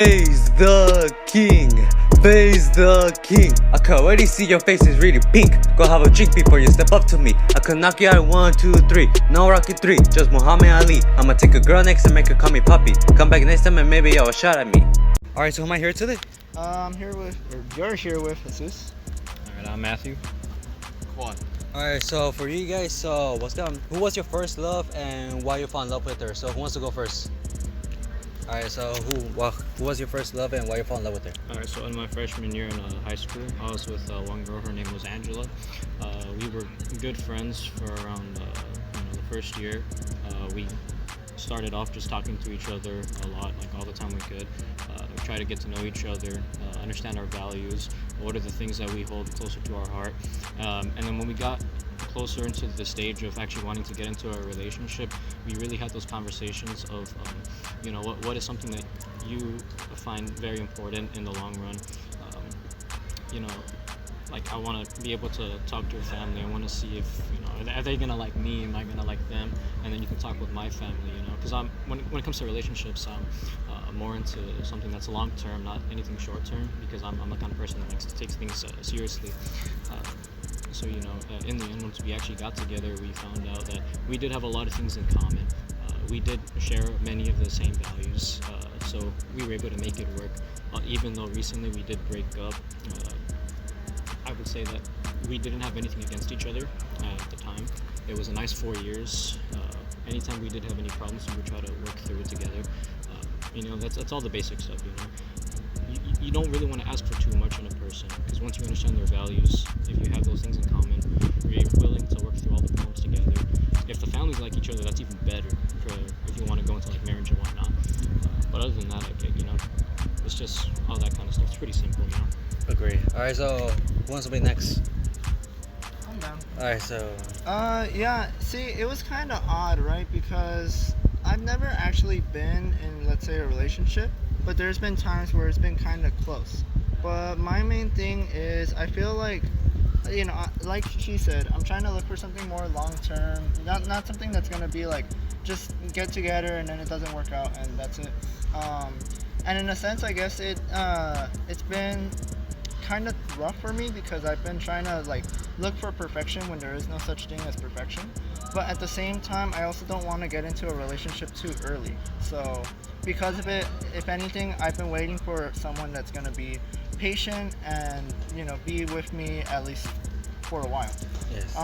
Face the king, face the king. I can already see your face is really pink. Go have a drink before you step up to me. I could knock you out 1, 2, 3. No Rocky 3, just Muhammad Ali. I'ma take a girl next and make her call me Poppy. Come back next time and maybe y'all shot at me. Alright, so who am I here today? I'm here with, or you're here with Jesus. Alright, I'm Matthew. Quan. Alright, so for you guys, so who was your first love and why you fell in love with her? So who wants to go first? Alright, so who was your first love and why you fell in love with her? Alright, so in my freshman year in high school, I was with one girl. Her name was Angela. We were good friends for around the first year. We started off just talking to each other a lot, like all the time we could. We try to get to know each other, understand our values, what are the things that we hold closer to our heart. And then when we got closer into the stage of actually wanting to get into a relationship, we really had those conversations of, what is something that you find very important in the long run. Like I want to be able to talk to your family. I want to see if, are they gonna like me? Am I gonna like them? And then you can talk with my family, because when it comes to relationships, I'm more into something that's long term, not anything short term, because I'm the kind of person that likes to take things seriously. So in the end, once we actually got together, we found out that we did have a lot of things in common. We did share many of the same values, so we were able to make it work. Even though recently we did break up, I would say that we didn't have anything against each other at the time. It was a nice 4 years. Anytime we did have any problems, we would try to work through it together. That's all the basic stuff. You don't really want to ask for too much in a person, because once you understand their values, if you have those things in common, you're willing to work through all the problems together. If the families like each other, that's even better for if you want to go into like marriage and whatnot. But other than that, it's just all that kind of stuff. It's pretty simple, Agree. Alright, so who wants to be next? I'm down. Alright, so Yeah. See, it was kind of odd, right? Because I've never actually been in, let's say, a relationship, but there's been times where it's been kind of close. But my main thing is, I feel like, like she said, I'm trying to look for something more long term, not something that's gonna be like just get together and then it doesn't work out and that's it. And in a sense, I guess it's been kind of rough for me, because I've been trying to like look for perfection when there is no such thing as perfection. But at the same time, I also don't want to get into a relationship too early. So because of it, if anything, I've been waiting for someone that's going to be patient and be with me at least for a while. yes.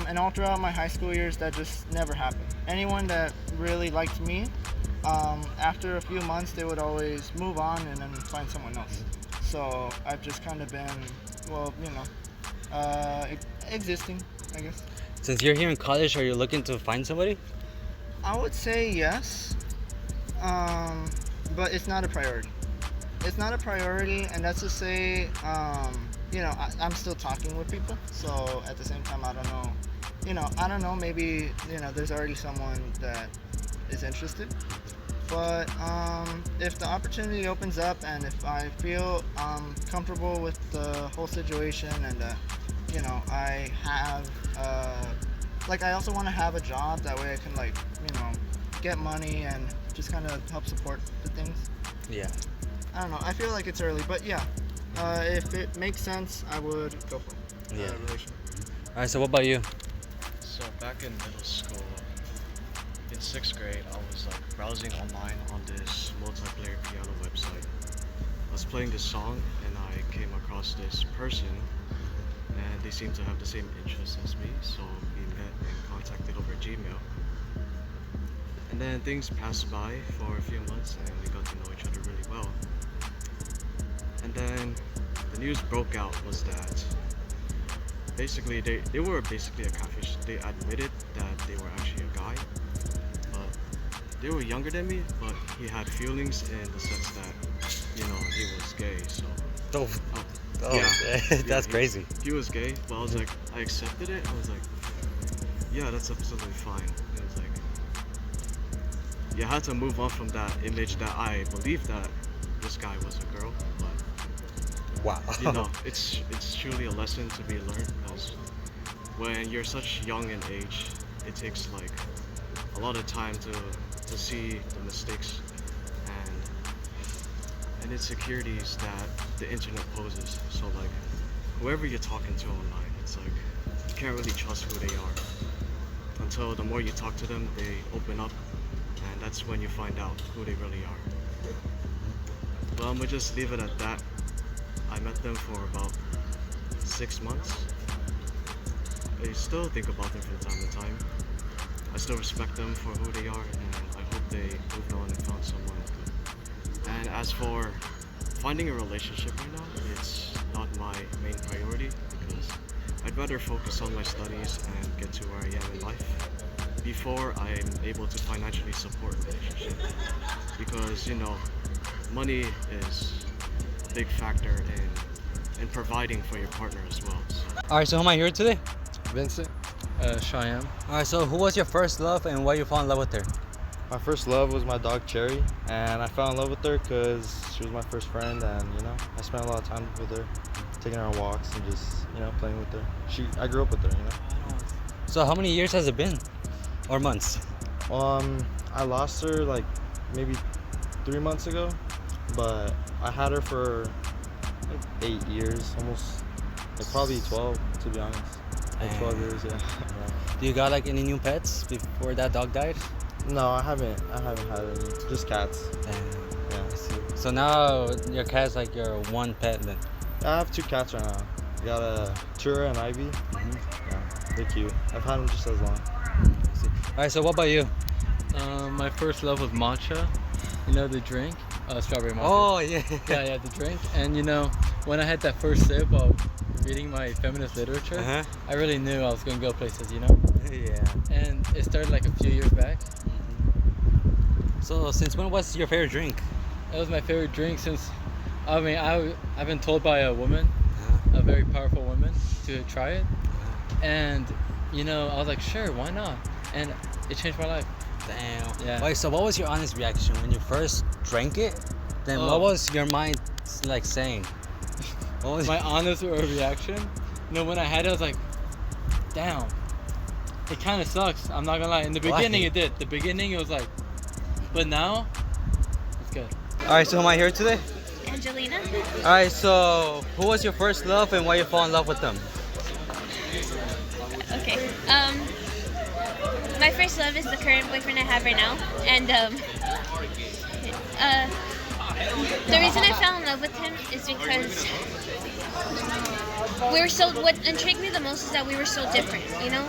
And all throughout my high school years, that just never happened. Anyone that really liked me, after a few months, they would always move on and then find someone else. So I've just kind of been, existing, I guess. Since you're here in college, are you looking to find somebody? I would say yes, but it's not a priority. It's not a priority, and that's to say, I'm still talking with people. So at the same time, I don't know. Maybe there's already someone that is interested. But if the opportunity opens up, and if I feel comfortable with the whole situation, and I have I also want to have a job, that way I can get money and just kind of help support the things. Yeah. I don't know. I feel like it's early, but yeah, if it makes sense, I would go for it. Yeah. Relation. Alright, so what about you? So back in middle school, in 6th grade, I was browsing online on this multiplayer piano website. I was playing this song and I came across this person, and they seemed to have the same interests as me, so we met and contacted over Gmail. And then things passed by for a few months and we got to know each other really well. And then the news broke out was that basically they were basically a catfish. They admitted that they were actually a guy, but they were younger than me, but he had feelings in the sense that he was gay. So That's crazy. he was gay, but I was like, I accepted it. I was like, yeah, that's absolutely fine. It was like, you had to move on from that image that I believed that this guy was a girl, but Wow. it's truly a lesson to be learned, because when you're such young in age, it takes a lot of time to see the mistakes and insecurities that the internet poses. So like whoever you're talking to online, it's like you can't really trust who they are until the more you talk to them, they open up, and that's when you find out who they really are. But I'm gonna just leave it at that. I met them for about 6 months. I still think about them from time to time. I still respect them for who they are, and I hope they moved on and found someone good. And as for finding a relationship right now, it's not my main priority because I'd rather focus on my studies and get to where I am in life before I'm able to financially support a relationship. Because, you know, money is a big factor in providing for your partner as well. So. Alright, so who am I here today? Vincent. Cheyenne. Alright, so who was your first love and why you fall in love with her? My first love was my dog Cherry, and I fell in love with her because she was my first friend, and you know, I spent a lot of time with her, taking her on walks and just, you know, playing with her. I grew up with her, you know. So how many years has it been? Or months? I lost her like maybe 3 months ago, but I had her for like 8 years, almost, like probably 12 to be honest. Like 12 years, yeah. Do you got like any new pets before that dog died? No, I haven't had any. Just cats. Yeah. So now your cat's like your one pet then? I have 2 cats right now. I got a Tura and Ivy. Yeah, they're cute. I've had them just as long. Alright, so what about you? My first love was matcha. You know the drink? Strawberry matcha. Oh yeah. Yeah, the drink. And you know, when I had that first sip of reading my feminist literature, Uh-huh. I really knew I was gonna go places, you know? Yeah. And it started like a few years back. So since when was your favorite drink? That was my favorite drink since, I mean, I've been told by a woman, Uh-huh. a very powerful woman, to try it. And, you know, I was like, sure, why not? And it changed my life. Damn. Yeah. Wait, so what was your honest reaction when you first drank it? Then what Oh. was your mind like saying? What was My honest reaction, you know, when I had it, I was like, damn, it kind of sucks. I'm not gonna lie. In the Why? beginning, it did. The beginning, it was like, but now, it's good. Alright, so am I here today? Angelina. Alright, so who was your first love and why you fall in love with them? Okay. My first love is the current boyfriend I have right now, and the reason I fell in love with him is because we were so. What intrigued me the most is that we were so different. You know,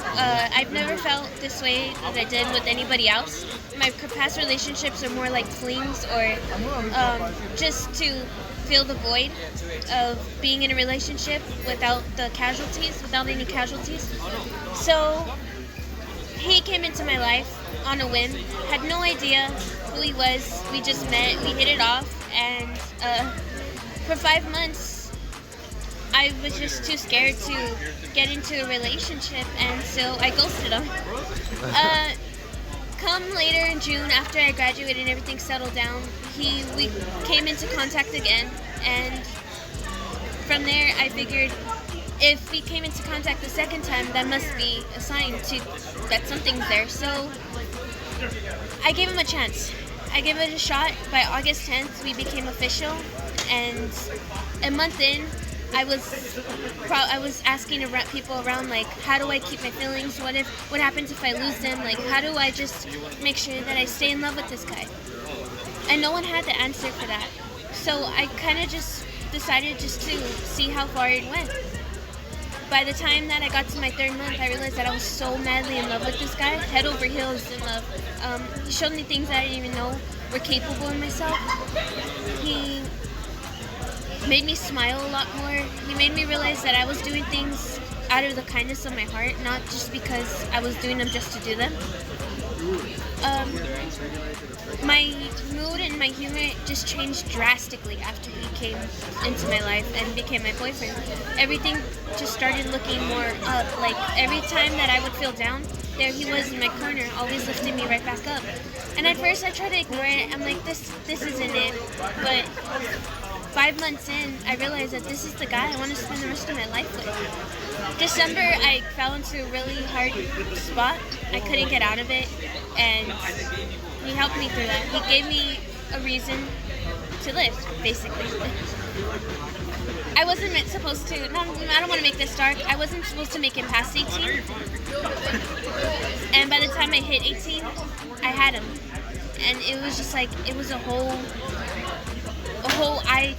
I've never felt this way as I did with anybody else. My past relationships are more like flings or just to fill the void of being in a relationship without any casualties. So he came into my life on a whim, had no idea who he was. We just met, we hit it off, and for 5 months I was just too scared to get into a relationship, and so I ghosted him. Come later in June, after I graduated and everything settled down, we came into contact again, and from there I figured if we came into contact the second time, that must be a sign that something's there. So I gave him a chance. I gave it a shot. By August 10th, we became official, and a month in, I was asking people around, like, how do I keep my feelings? What happens if I lose them? Like, how do I just make sure that I stay in love with this guy? And no one had the answer for that. So I kind of just decided just to see how far it went. By the time that I got to my 3rd month, I realized that I was so madly in love with this guy, head over heels in love. He showed me things that I didn't even know were capable in myself. He made me smile a lot more. He made me realize that I was doing things out of the kindness of my heart, not just because I was doing them just to do them. My mood and my humor just changed drastically after he came into my life and became my boyfriend. Everything just started looking more up. Like, every time that I would feel down, there he was in my corner, always lifting me right back up. And at first I tried to ignore it. I'm like, this isn't it. But 5 months in, I realized that this is the guy I want to spend the rest of my life with. December, I fell into a really hard spot. I couldn't get out of it, and he helped me through that. He gave me a reason to live, basically. I wasn't supposed to. No, I don't want to make this dark. I wasn't supposed to make him past 18. And by the time I hit 18, I had him, and it was just like it was a whole eye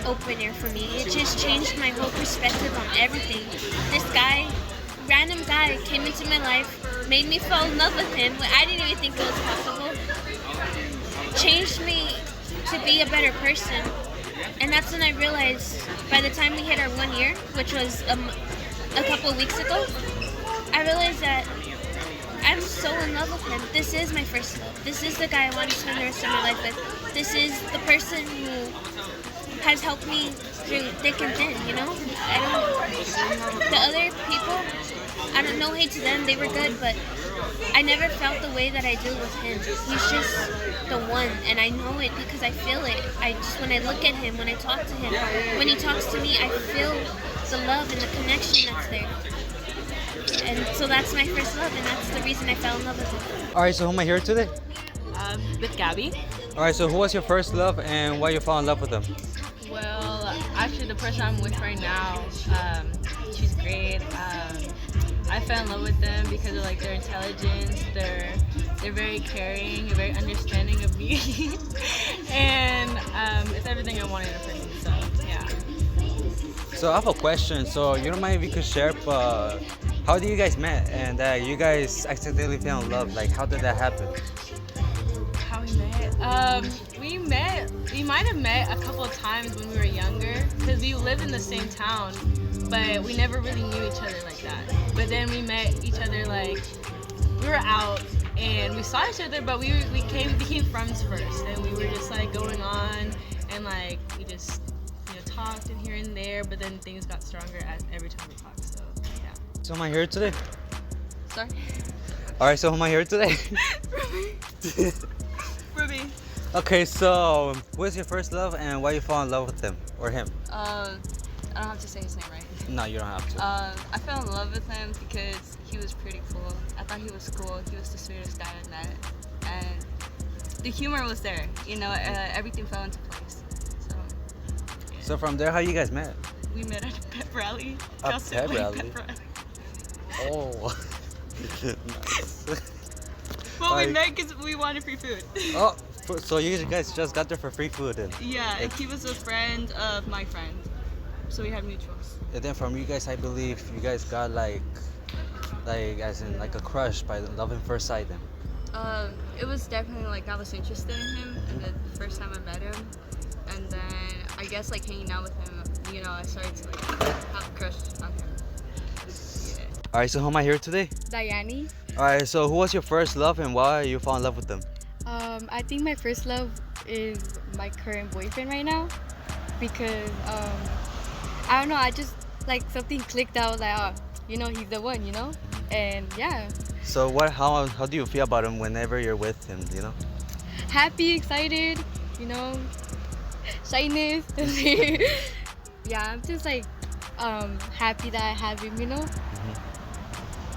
opener for me. It just changed my whole perspective on everything. This guy, random guy, came into my life, made me fall in love with him when I didn't even think it was possible. Changed me to be a better person. And that's when I realized, by the time we hit our 1 year, which was a couple weeks ago, I realized that I'm so in love with him. This is my first love. This is the guy I want to spend the rest of my life with. This is the person who has helped me through thick and thin, you know? The other people, I don't know, hate to them, they were good, but I never felt the way that I do with him. He's just the one, and I know it because I feel it. When I look at him, when I talk to him, when he talks to me, I feel the love and the connection that's there. And so that's my first love, and that's the reason I fell in love with him. Alright, so who am I here today? With Gabby. Alright, so who was your first love and why you fell in love with them? Well, actually, the person I'm with right now, she's great. I fell in love with them because of like their intelligence. They're very caring, very understanding of me, and it's everything I wanted in a person. So yeah. So I have a question. So you don't mind if you could share, but how did you guys met and you guys accidentally fell in love? Like, how did that happen? How we met? We might have met a couple of times when we were younger because we lived in the same town, but we never really knew each other like that. But then we met each other, like, we were out and we saw each other, but we became friends first, and we were just like going on, and like we just talked and here and there, but then things got stronger every time we talked. So yeah. So am I here today? Sorry. Alright, so who am I here today? Ruby. Okay, so what's your first love and why you fall in love with them or him? I don't have to say his name, right? No, you don't have to. I fell in love with him because he was pretty cool. I thought he was cool. He was the sweetest guy I met, and the humor was there. Everything fell into place. So from there, how you guys met? We met at a pep rally. A Cal State pep Lake rally? Pep rally. Oh, nice. Well, we Like- met because we wanted free food. Oh, so you guys just got there for free food then? Yeah, and he was a friend of my friend, so we had mutuals. And then from you guys, I believe you guys got like as in like a crush by love at first sight then. It was definitely like I was interested in him, and the first time I met him, and then I guess like hanging out with him, I started to like have a crush on him. Yeah. Alright, so who am I here today? Diane. Alright, so who was your first love and why you fall in love with them? I think my first love is my current boyfriend right now because I don't know, I just like something clicked out like he's the one, and yeah. So how do you feel about him whenever you're with him, Happy, excited, shyness. Yeah, I'm just like happy that I have him,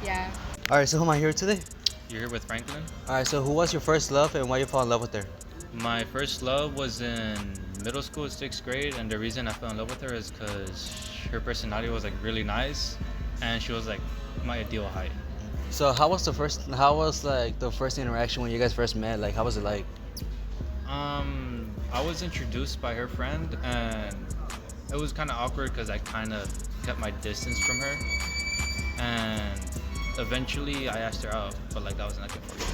Yeah. Alright, so who am I here today? You're here with Franklin. Alright, so who was your first love and why you fall in love with her? My first love was in middle school, 6th grade, and the reason I fell in love with her is because her personality was like really nice, and she was like my ideal height. So how was the first interaction when you guys first met? Like, how was it like? I was introduced by her friend, and it was kind of awkward because I kind of kept my distance from her, and eventually I asked her out, but like that was not good for me.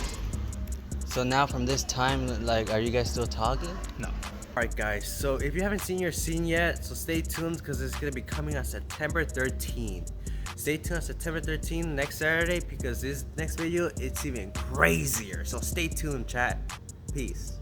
So now from this time, like, are you guys still talking? No. Alright guys, so if you haven't seen your scene yet, so stay tuned because it's going to be coming on September 13th. Stay tuned on September 13th next Saturday because this next video, it's even crazier. So stay tuned, chat. Peace.